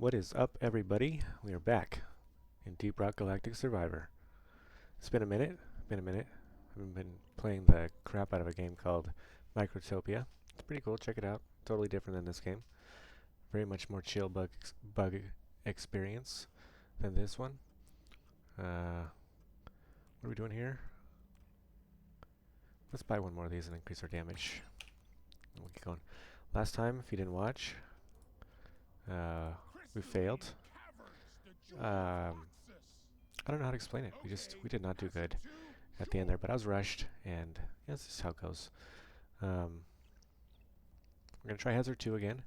What is up, everybody? We are back in Deep Rock Galactic Survivor. It's been a minute. I've been playing the crap out of a game called Microtopia. It's pretty cool. Check it out. Totally different than this game. Very much more chill bug experience than this one. What are we doing here? Let's buy one more of these and increase our damage. We'll get going. Last time, if you didn't watch, we failed. I don't know how to explain it. We did not do good at the end there, but I was rushed, and yeah, this is how it goes. We're gonna try Hazard 2 again.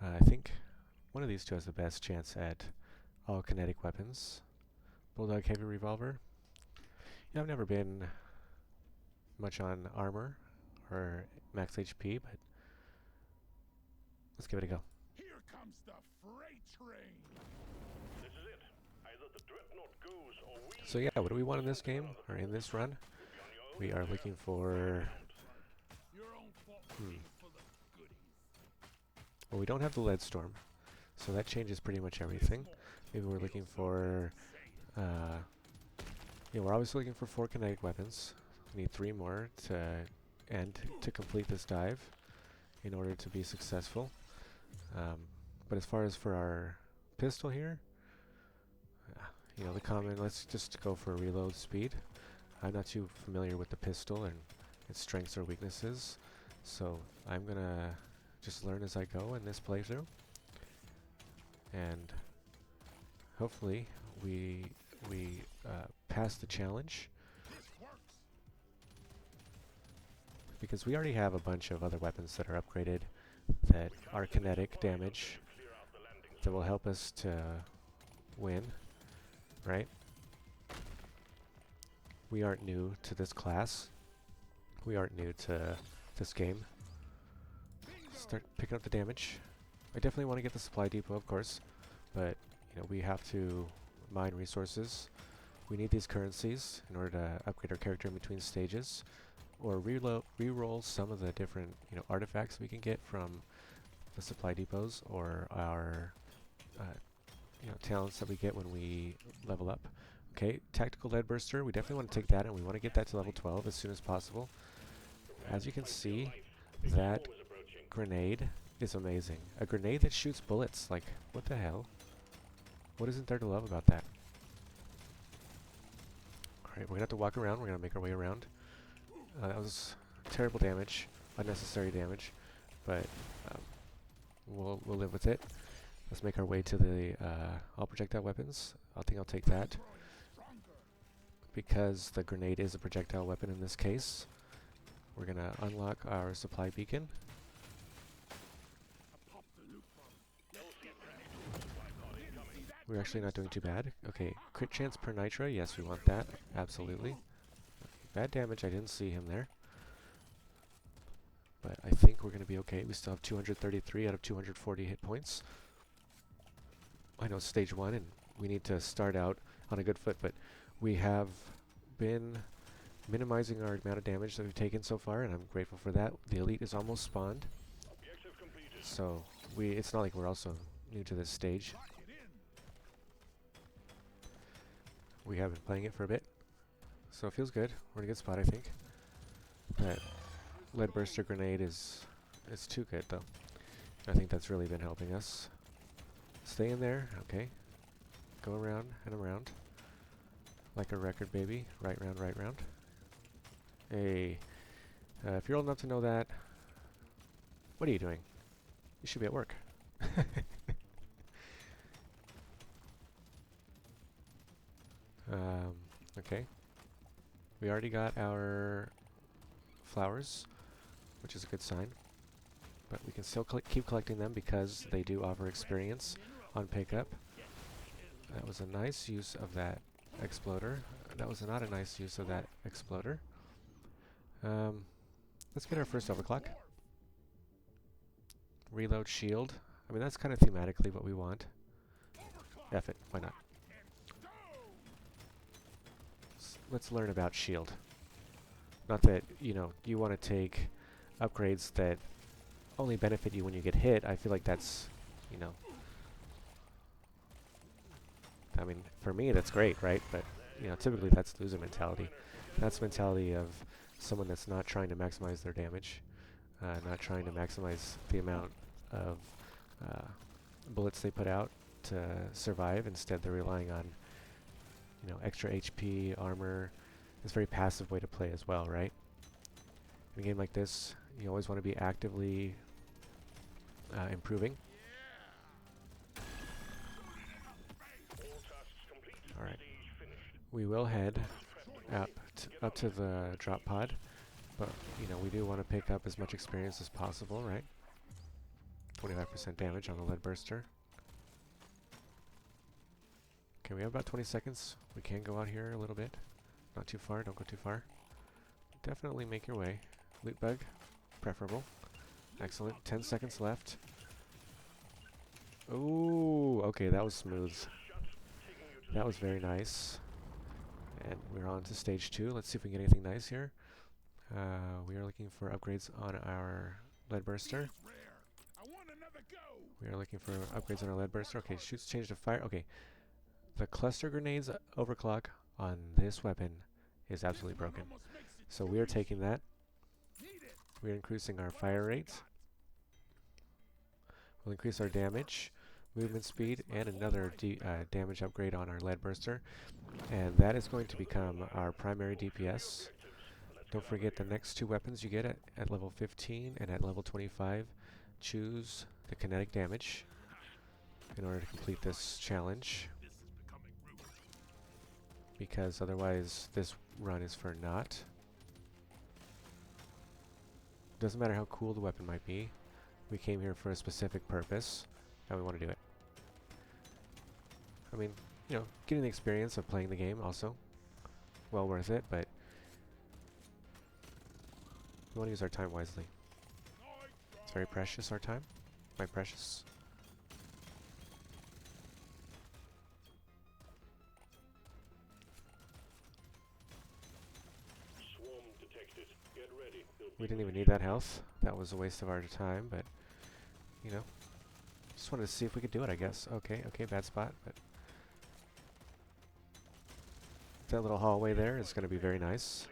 I think one of these two has the best chance at all kinetic weapons. Bulldog Heavy Revolver. Yeah, I've never been much on armor or max HP, but let's give it a go. Here comes the freight train. This is it. Either the dreadnought goes or we. So yeah, what do we want in this game, or in this run? We are looking for... Your own fault for the goodies. Well, we don't have the lead storm, so that changes pretty much everything. Maybe we're looking for... yeah, we're always looking for 4 kinetic weapons. We need 3 more to complete this dive in order to be successful. But as far as for our pistol here, you know, the common, let's just go for reload speed. I'm not too familiar with the pistol and its strengths or weaknesses, so I'm gonna just learn as I go in this playthrough. And hopefully we pass the challenge, because we already have a bunch of other weapons that are upgraded that are kinetic damage that will help us to win, right? We aren't new to this class. We aren't new to this game. Start picking up the damage. I definitely want to get the supply depot, of course, but you know, we have to mine resources. We need these currencies in order to upgrade our character in between stages, or re-roll some of the different, you know, artifacts we can get from the supply depots, or our you know, talents that we get when we level up. Okay, tactical lead burster. We definitely want to take that, and we want to get that to level 12 as soon as possible. As you can see, that grenade is amazing. A grenade that shoots bullets. Like, what the hell? What isn't there to love about that? Alright, we're gonna have to walk around. We're gonna make our way around. That was terrible damage, unnecessary damage, but we'll live with it. Let's make our way to the all projectile weapons. I think I'll take that, because the grenade is a projectile weapon in this case. We're gonna unlock our supply beacon. We're actually not doing too bad. Okay, crit chance per nitra. Yes, we want that. Absolutely. Bad damage. I didn't see him there. But I think we're going to be okay. We still have 233 out of 240 hit points. I know it's stage 1 and we need to start out on a good foot, but we have been minimizing our amount of damage that we've taken so far, and I'm grateful for that. The elite is almost spawned, so it's not like we're also new to this stage. We have been playing it for a bit, so it feels good. We're in a good spot, I think. That lead burster grenade is too good, though. I think that's really been helping us. Stay in there, okay. Go around and around. Like a record, baby. Right round, right round. Hey, if you're old enough to know that, what are you doing? You should be at work. Okay. We already got our flowers, which is a good sign. But we can still keep collecting them because they do offer experience on pickup. That was a nice use of that exploder. That was not a nice use of that exploder. Let's get our first overclock. Reload shield. I mean, that's kind of thematically what we want. F it, why not? Let's learn about shield. Not that, you know, you want to take upgrades that only benefit you when you get hit. I feel like that's, you know, I mean, for me, that's great, right? But, you know, typically that's loser mentality. That's mentality of someone that's not trying to maximize their damage, not trying to maximize the amount of uh, bullets they put out to survive. Instead, they're relying on, you know, extra HP, armor. It's a very passive way to play as well, right? In a game like this, you always want to be actively improving. Alright. We will head up to the drop pod, but, you know, we do want to pick up as much experience as possible, right? 25% damage on the lead burster. Okay, we have about 20 seconds. We can go out here a little bit. Not too far, don't go too far. Definitely make your way. Loot bug, preferable. Excellent. 10 seconds left. Ooh, okay, that was smooth. That was very nice. And we're on to stage 2. Let's see if we can get anything nice here. We are looking for upgrades on our lead burster. We are looking for upgrades on our lead burster. Okay, shoots change to fire. Okay, the cluster grenades overclock on this weapon is absolutely broken. So we are taking that. We are increasing our fire rate. We'll increase our damage, movement speed, and another damage upgrade on our lead burster. And that is going to become our primary DPS. Don't forget the next 2 weapons you get at level 15 and at level 25. Choose the kinetic damage in order to complete this challenge, because otherwise this run is for naught. Doesn't matter how cool the weapon might be. We came here for a specific purpose, and we want to do it. I mean, you know, getting the experience of playing the game also, well worth it, but we want to use our time wisely. It's very precious, our time. My precious. Swarm detected. Get ready. We didn't even need that health. That was a waste of our time, but, you know, just wanted to see if we could do it, I guess. Okay, okay, bad spot, but that little hallway there is going to be very nice.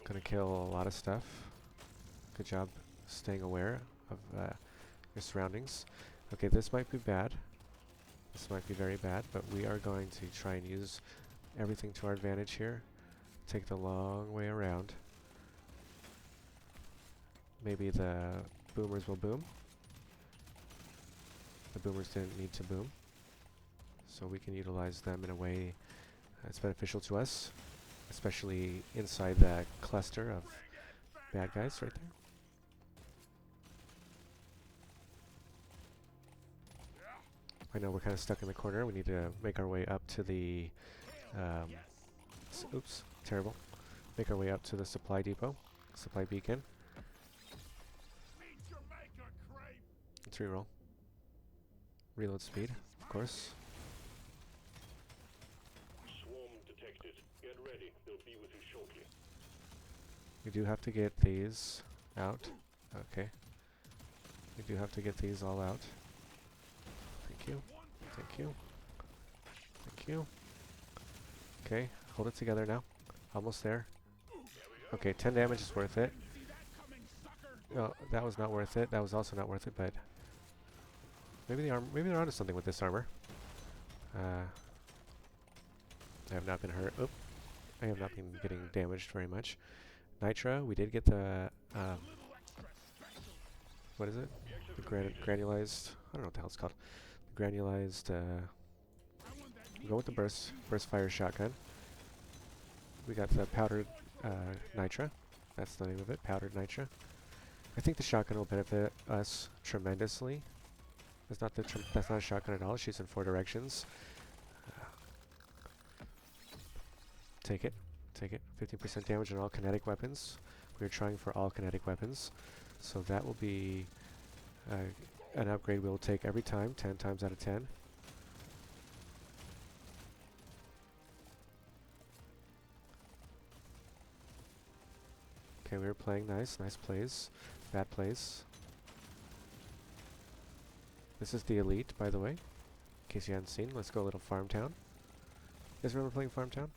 Going to kill a lot of stuff. Good job staying aware of your surroundings. Okay, this might be bad. This might be very bad, but we are going to try and use everything to our advantage here. Take the long way around. Maybe the boomers will boom. The boomers didn't need to boom, so we can utilize them in a way that's beneficial to us, especially inside that cluster of bad guys right there. I know we're kind of stuck in the corner. We need to make our way up to the oops, terrible. Make our way up to the supply depot, supply beacon. Let's reroll. Reload speed, of course. Swarm detected. Get ready. They'll be with you shortly. We do have to get these out. Okay. We do have to get these all out. Thank you. Thank you. Thank you. Okay, hold it together now. Almost there. Okay, 10 damage is worth it. No, that was not worth it. That was also not worth it, but maybe they're onto something with this armor. I have not been hurt. Oop. I have not been getting damaged very much. Nitra, we did get the what is it? The granulized. I don't know what the hell it's called. Granulized. Go with the burst fire shotgun. We got the powdered nitra. That's the name of it. Powdered nitra. I think the shotgun will benefit us tremendously. That's not a shotgun at all. It shoots in 4 directions. Take it. Take it. 15% damage on all kinetic weapons. We're trying for all kinetic weapons. So that will be an upgrade we'll take every time, 10 times out of 10. Okay, we were playing nice. Nice plays. Bad plays. This is the elite, by the way, in case you hadn't seen. Let's go a little Farm Town. You guys remember playing Farm Town?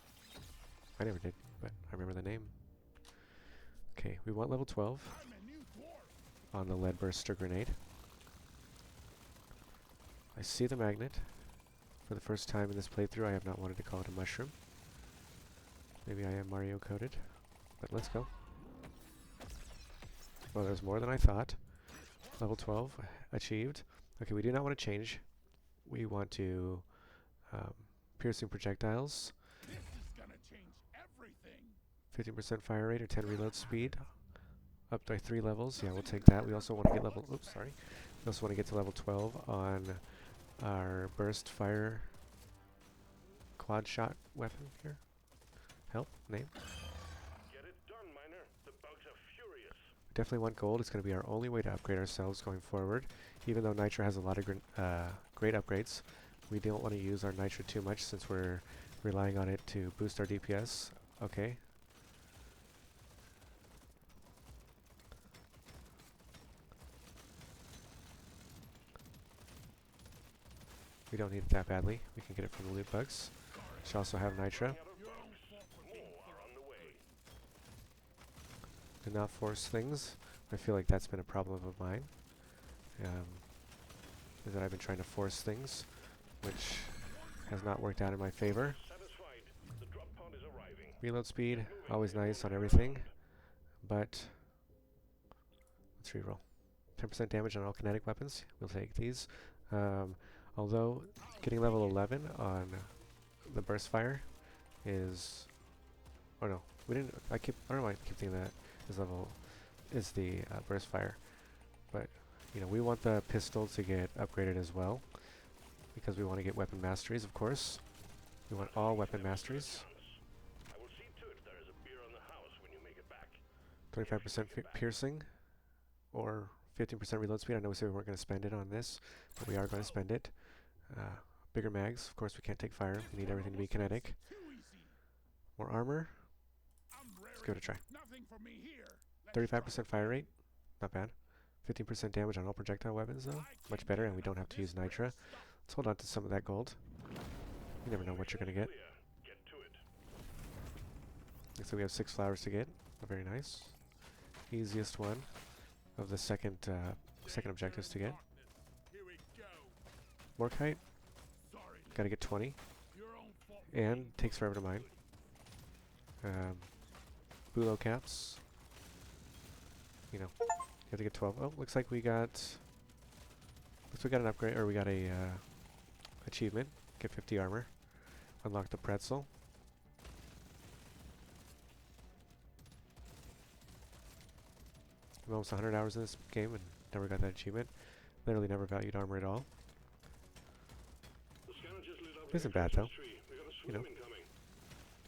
I never did, but I remember the name. Okay, we want level 12 on the lead burster grenade. I see the magnet. For the first time in this playthrough, I have not wanted to call it a mushroom. Maybe I am Mario coded, but let's go. Well, there's more than I thought. Level 12 achieved. Okay, we do not want to change. We want to piercing projectiles. This is gonna change everything. 15% fire rate or 10 reload speed. Up by 3 levels. Yeah, we'll take that. We also want to get level... Oops, sorry. We also want to get to level 12 on our burst fire quad shot weapon here. Help? Name? Get it done, Miner. The bugs are furious. We definitely want gold. It's going to be our only way to upgrade ourselves going forward. Even though Nitra has a lot of great upgrades, we don't want to use our Nitra too much since we're relying on it to boost our DPS. Okay. We don't need it that badly. We can get it from the loot bugs. Should also have Nitra. More are on the way. Do not force things. I feel like that's been a problem of mine. Is that I've been trying to force things, which has not worked out in my favor. Satisfied. The drop pod is arriving. Reload speed, always nice on everything, but let's reroll. 10% damage on all kinetic weapons. We'll take these. Although getting level 11 on the burst fire is... Oh no, we didn't... I don't know why I keep thinking that is level... is the burst fire. But, you know, we want the pistol to get upgraded as well, because we want to get weapon masteries, of course. We want all weapon masteries. I will see to it there is a beer on the house when you make it back. 25% piercing, or 15% reload speed. I know we said we weren't going to spend it on this, but we are going to spend it. Bigger mags. Of course, we can't take fire. We need everything to be kinetic. More armor. Let's give it a try. 35% fire rate. Not bad. 15% damage on all projectile weapons, though. Much better, and we don't have to use Nitra. Let's hold on to some of that gold. You never know what you're going to get. Get to it. Looks like we have 6 flowers to get. Very nice. Easiest one of the second objectives to get. Morkite. Gotta get 20. And takes forever to mine. Bulo caps. You know, you have to get 12. Oh, looks like we got... Looks like we got an upgrade, or we got a achievement. Get 50 armor. Unlock the pretzel. I'm almost 100 hours in this game and never got that achievement. Literally never valued armor at all. It isn't bad though. You know,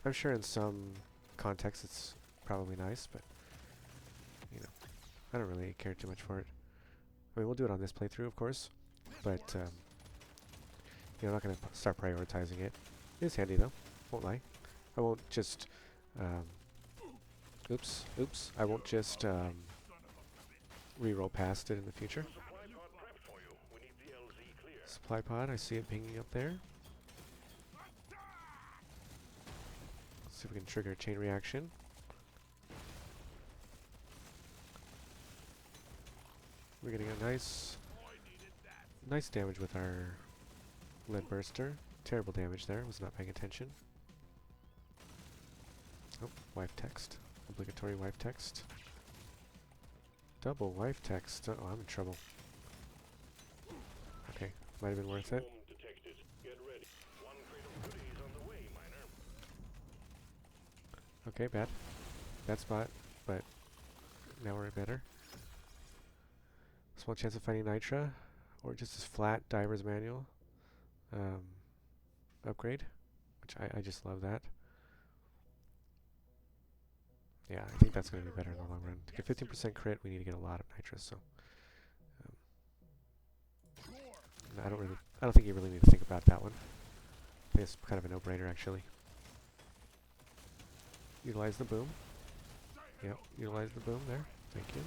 I'm sure in some contexts it's probably nice, but you know, I don't really care too much for it. I mean, we'll do it on this playthrough, of course, but you know, I'm not going to start prioritizing it. It is handy though, won't lie. I won't just oops, I won't just reroll past it in the future. Supply pod, I see it pinging up there. Let's see if we can trigger a chain reaction. We're getting a nice damage with our lead burster. Terrible damage there, was not paying attention. Oh, wife text. Obligatory wife text. Double wife text. Uh oh, I'm in trouble. Okay, might have been worth it. Okay, bad. Bad spot, but now we're better. Small chance of finding Nitra, or just this flat diver's manual upgrade, which I just love that. Yeah, I think that's going to be better in the long run. To get 15% crit, we need to get a lot of nitrous, so I don't think you really need to think about that one. I think it's kind of a no-brainer, actually. Utilize the boom. Yep, utilize the boom there. Thank you.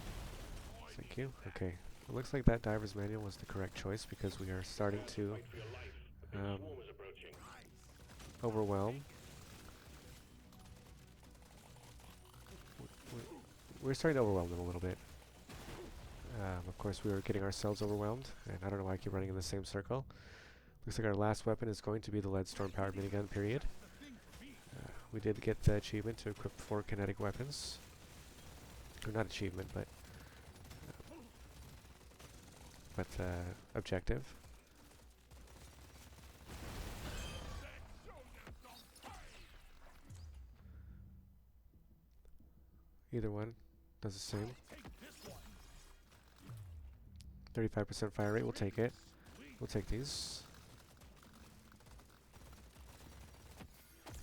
Thank you. Okay. It looks like that diver's manual was the correct choice because we are starting to Swarm is approaching. Overwhelm. We're starting to overwhelm them a little bit. Of course, we were getting ourselves overwhelmed, and I don't know why I keep running in the same circle. Looks like our last weapon is going to be the lead storm-powered minigun, period. We did get the achievement to equip 4 kinetic weapons. Or not achievement, but objective. Either one does the same. 35% fire rate, we'll take it. We'll take these.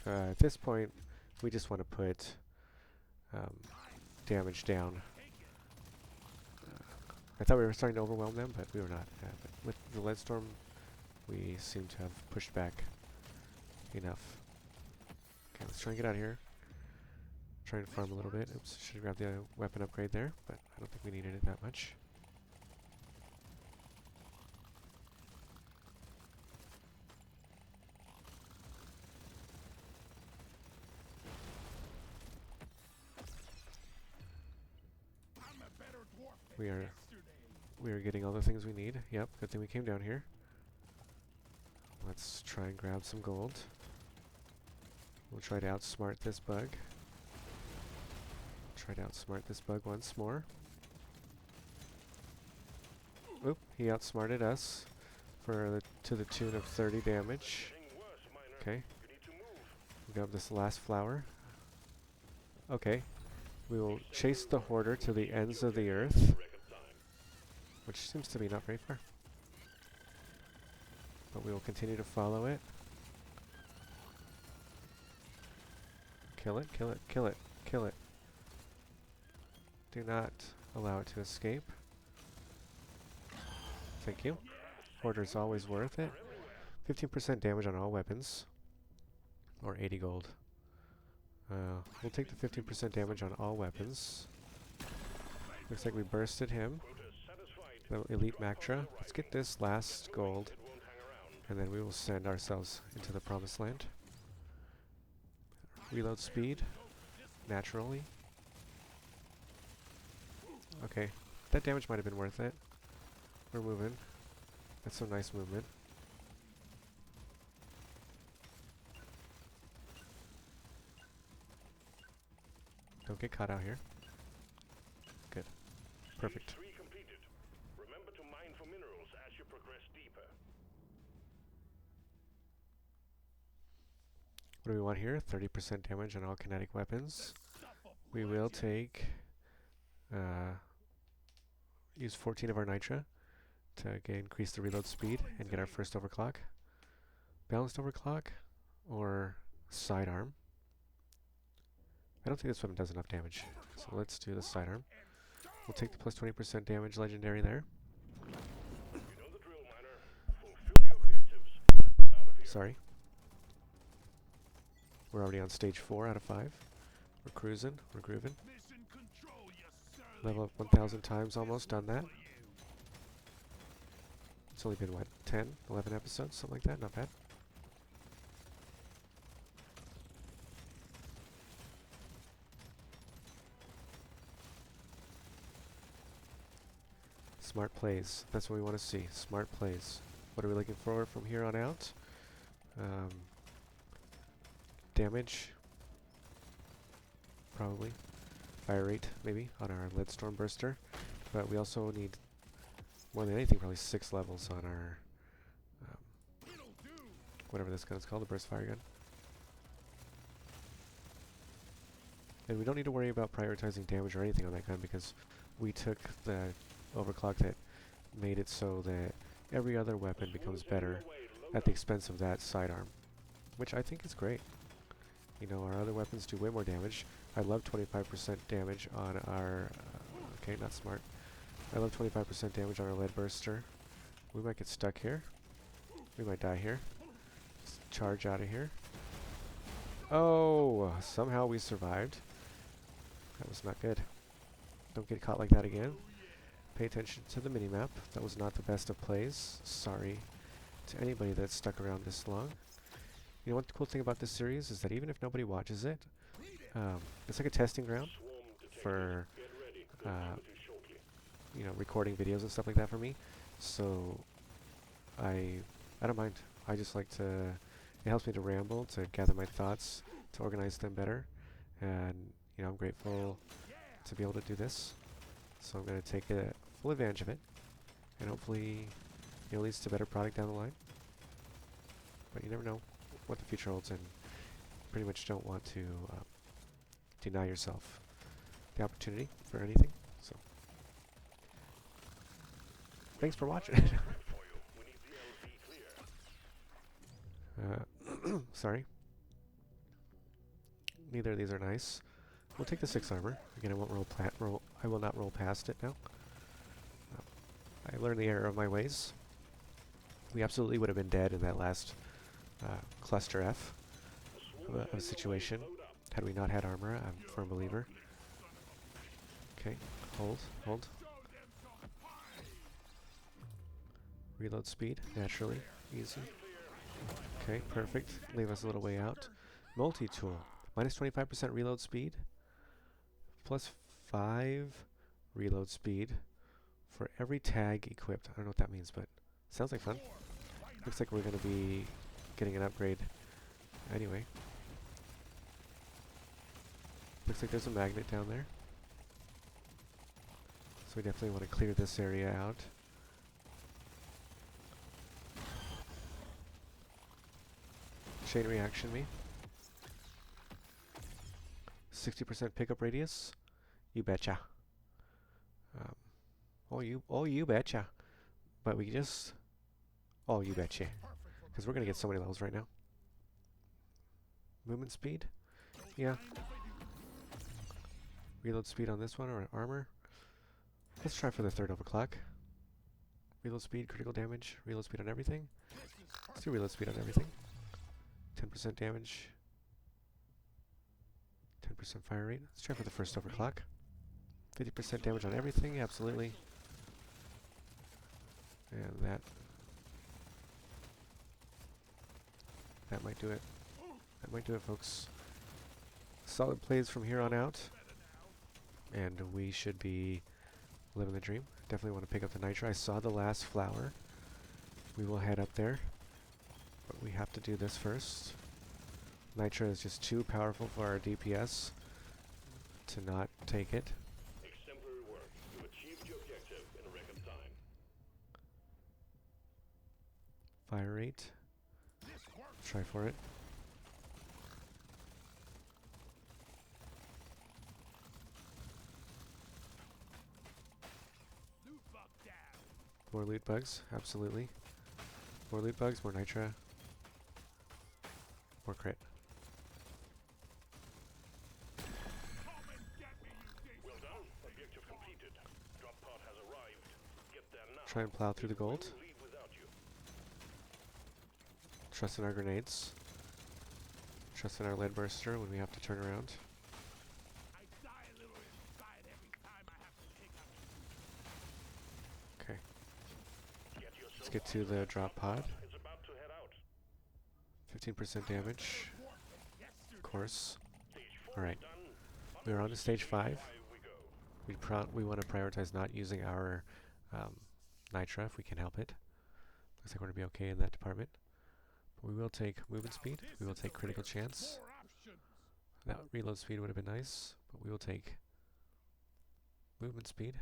At this point, we just want to put damage down. I thought we were starting to overwhelm them, but we were not. But with the lead storm, we seem to have pushed back enough. Okay, let's try and get out of here. Trying to farm a little bit. Oops, should have grabbed the weapon upgrade there, but I don't think we needed it that much. We are getting all the things we need. Yep, good thing we came down here. Let's try and grab some gold. We'll try to outsmart this bug. Try to outsmart this bug once more. Oop, he outsmarted us for to the tune of 30 damage. Okay. We got this last flower. Okay. We will chase the hoarder to the ends of the earth, which seems to be not very far. But we will continue to follow it. Kill it, kill it, kill it, kill it. Do not allow it to escape. Thank you. Hoarder's always worth it. 15% damage on all weapons. Or 80 gold. We'll take the 15% damage on all weapons. Looks like we bursted him. The Elite Mactra. Let's get this last gold, and then we will send ourselves into the Promised Land. Reload speed, naturally. Okay, that damage might have been worth it. We're moving. That's some nice movement. Don't get caught out here. Good. Perfect. Remember to mine for minerals as you progress deeper. What do we want here? 30% damage on all kinetic weapons. We will take use 14 of our nitra to increase the reload speed and get our first overclock. Balanced overclock or sidearm. I don't think this weapon does enough damage, so let's do the sidearm. We'll take the plus 20% damage legendary there. You know the drill, miner. Fulfill your objectives. Let's out of here. Sorry. We're already on stage 4 out of 5. We're cruising, we're grooving. Level up 1,000 times almost, done that. It's only been, what, 10, 11 episodes, something like that, not bad. Smart plays. That's what we want to see. Smart plays. What are we looking for from here on out? Damage. Probably. Fire rate, maybe, on our lead storm burster. But we also need, more than anything, probably 6 levels on our, whatever this gun is called, the burst fire gun. And we don't need to worry about prioritizing damage or anything on that gun because we took the overclock that made it so that every other weapon becomes better at the expense of that sidearm, which I think is great. You know, our other weapons do way more damage. I love 25% damage on our... okay, not smart. I love 25% damage on our lead burster. We might get stuck here. We might die here. Let's charge out of here. Oh! Somehow we survived. That was not good. Don't get caught like that again. Pay attention to the minimap. That was not the best of plays. Sorry to anybody that's stuck around this long. You know, one cool thing about this series is that even if nobody watches it, it's like a testing ground for, you know, recording videos and stuff like that for me. So I don't mind. I just like to, it helps me to ramble, to gather my thoughts, to organize them better. And, you know, I'm grateful to be able to do this. So I'm going to take full advantage of it. And hopefully it leads to a better product down the line. But you never know what the future holds, and pretty much don't want to deny yourself the opportunity for anything. So thanks for watching. Sorry. Neither of these are nice. We'll take the 6 armor. Again, I won't I will not roll past it now. I learned the error of my ways. We absolutely would have been dead in that last cluster F of a situation had we not had armor. I'm a firm believer. Okay, hold. Reload speed, naturally, easy. Okay, perfect. Leave us a little way out. Multi-tool. Minus 25% reload speed. Plus 5 reload speed for every tag equipped. I don't know what that means, but sounds like fun. Looks like we're going to be getting an upgrade anyway. Looks like there's a magnet down there. So we definitely want to clear this area out. Chain reaction me. 60% pickup radius. You betcha. Oh you betcha. But we just... Oh, you betcha. Because we're going to get so many levels right now. Movement speed? Yeah. Reload speed on this one, or armor? Let's try for the 3rd overclock. Reload speed, critical damage, reload speed on everything. Let's do reload speed on everything. 10% damage. 10% fire rate. Let's try for the 1st overclock. 50% damage on everything, absolutely. And that might do it. That might do it, folks. Solid plays from here on out. And we should be living the dream. Definitely want to pick up the Nitro. I saw the last flower. We will head up there. But we have to do this first. Nitro is just too powerful for our DPS to not take it. Exemplary work. You achieved your objective in a record time. Fire rate. Try for it. More loot bugs, absolutely. More loot bugs, more nitra. More crit. Well done. Objective completed. Drop pod has arrived. Get there now. Try and plow through the gold. We'll leave without you. Trust in our grenades. Trust in our lead burster when we have to turn around. I die a little inside every time I have to pick up. Okay. Get yourself Let's get to the drop pod. It's about to head out. 15% damage. Of course. Stage 4 Alright. done. We're on to stage 5. We go. We want to prioritize not using our nitra if we can help it. Looks like we're going to be okay in that department. But we will take movement speed. We will take critical chance. That reload speed would have been nice, but we will take movement speed.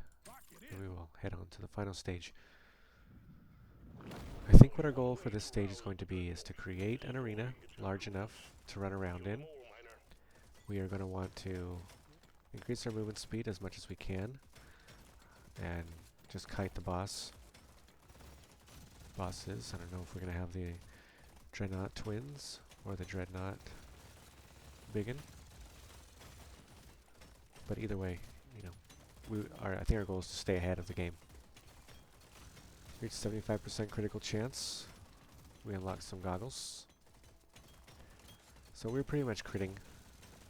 And we will head on to the final stage. I think what our goal for this stage is going to be is to create an arena large enough to run around in. We are going to want to increase our movement speed as much as we can and just kite the bosses. I don't know if we're going to have the Dreadnought twins or the Dreadnought biggin. But either way, you know, I think our goal is to stay ahead of the game. Reach 75% critical chance. We unlock some goggles. So we're pretty much critting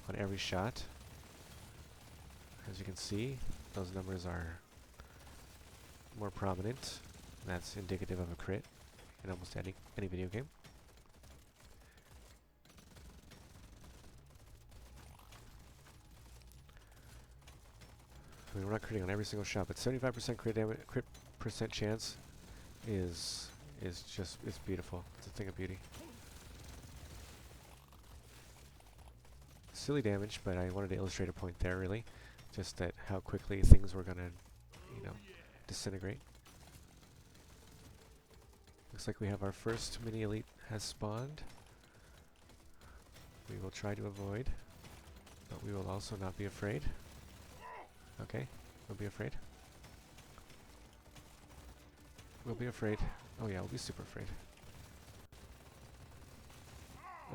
on every shot. As you can see, those numbers are more prominent. That's indicative of a crit. in almost any video game. I mean, we're not critting on every single shot, but 75% crit percent chance is just, it's beautiful. It's a thing of beauty. Silly damage, but I wanted to illustrate a point there, really. Just that how quickly things were gonna, you know, disintegrate. Looks like we have our first mini elite has spawned. We will try to avoid, but we will also not be afraid. Okay, we'll be afraid. We'll be afraid. Oh yeah, we'll be super afraid.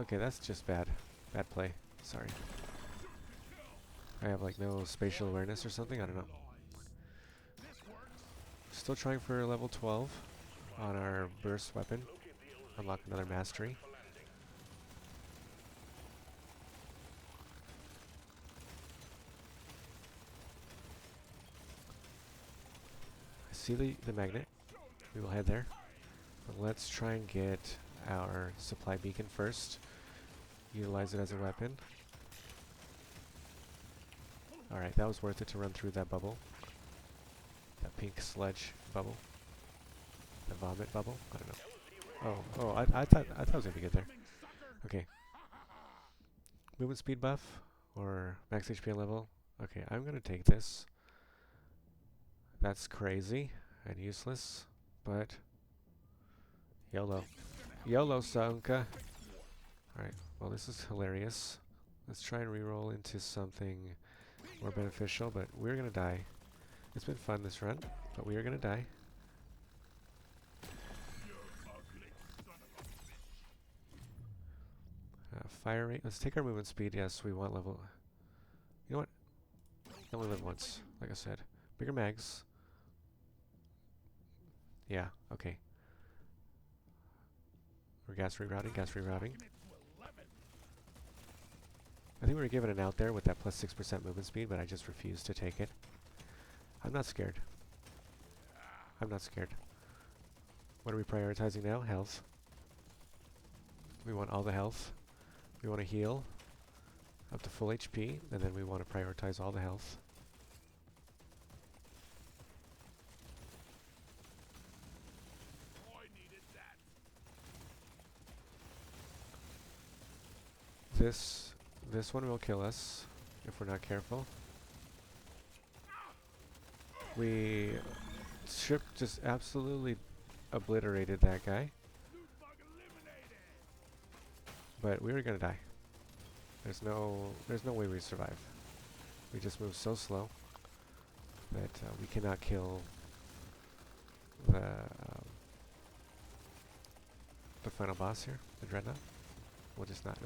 Okay, that's just bad. Bad play. Sorry. I have like no spatial awareness or something, I don't know. Still trying for level 12 on our burst weapon. Unlock another mastery. I see the magnet. We will head there. But let's try and get our supply beacon first. Utilize it as a weapon. Alright, that was worth it to run through that bubble. That pink sludge bubble. The vomit bubble? I don't know. Oh, I thought I was gonna be good there. Okay. Movement speed buff or max HP level. Okay, I'm gonna take this. That's crazy and useless, but YOLO. YOLO, Sonka. Alright, well this is hilarious. Let's try and reroll into something more beneficial, but we're gonna die. It's been fun this run, but we are gonna die. Fire rate. Let's take our movement speed. Yes, we want level. You know what? I only live once, like I said. Bigger mags. Yeah, okay. We're gas rerouting, gas rerouting. I think we were given an out there with that plus 6% movement speed, but I just refused to take it. I'm not scared. I'm not scared. What are we prioritizing now? Health. We want all the health. We want to heal up to full HP, and then we want to prioritize all the health. This one will kill us if we're not careful. We just absolutely obliterated that guy. But we were gonna die. There's no way we survive. We just move so slow that we cannot kill the final boss here, the Dreadnought. It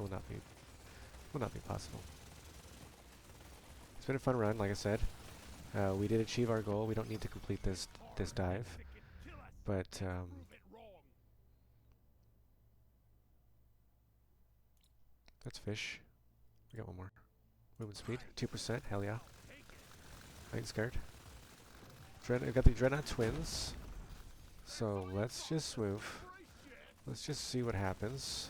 will not be possible. It's been a fun run, like I said. We did achieve our goal. We don't need to complete this dive, but that's fish. We got one more. Movement speed, 2%. Hell yeah. I ain't scared. I've got the Dreadnought twins. So let's just move. Let's just see what happens.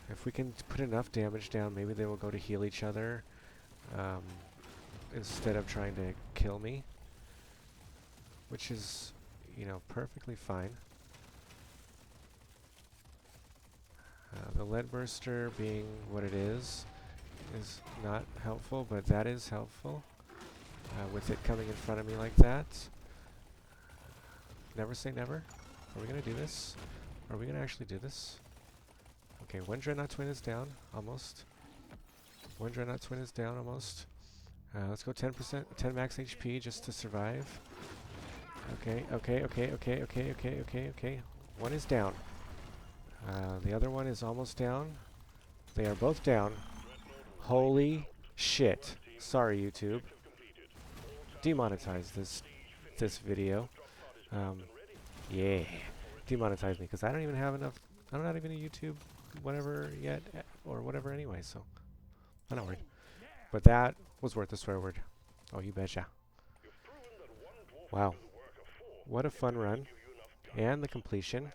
If we can put enough damage down, maybe they will go to heal each other instead of trying to kill me, which is, you know, perfectly fine. The lead burster being what it is not helpful, but that is helpful with it coming in front of me like that. Never say never. Are we going to do this? Are we going to actually do this? Okay, one Dreadnought Twin is down, almost. One Dreadnought Twin is down, almost. Let's go 10%, 10 max HP just to survive. Okay. One is down. The other one is almost down. They are both down. Holy shit. Sorry, YouTube. Demonetize this video. Yeah. Demonetize me, because I don't even have enough. I'm not even a YouTube whatever yet, or whatever anyway, so I'm not worried. But that was worth the swear word. Oh, you betcha. Wow. What a fun run. And the completion.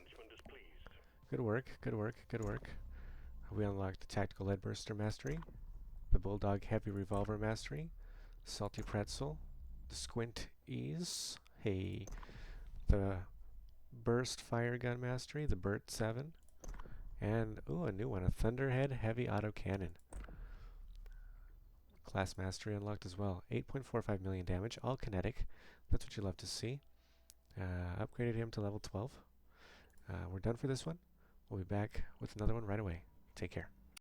Good work, good work, good work. We unlocked the Tactical Lead Burster Mastery, the Bulldog Heavy Revolver Mastery, Salty Pretzel, the Squint Ease, hey, the Burst Fire Gun Mastery, the Burt 7, and, ooh, a new one, a Thunderhead Heavy Auto Cannon. Class Mastery unlocked as well. 8.45 million damage, all kinetic. That's what you love to see. Upgraded him to level 12. We're done for this one. We'll be back with another one right away. Take care.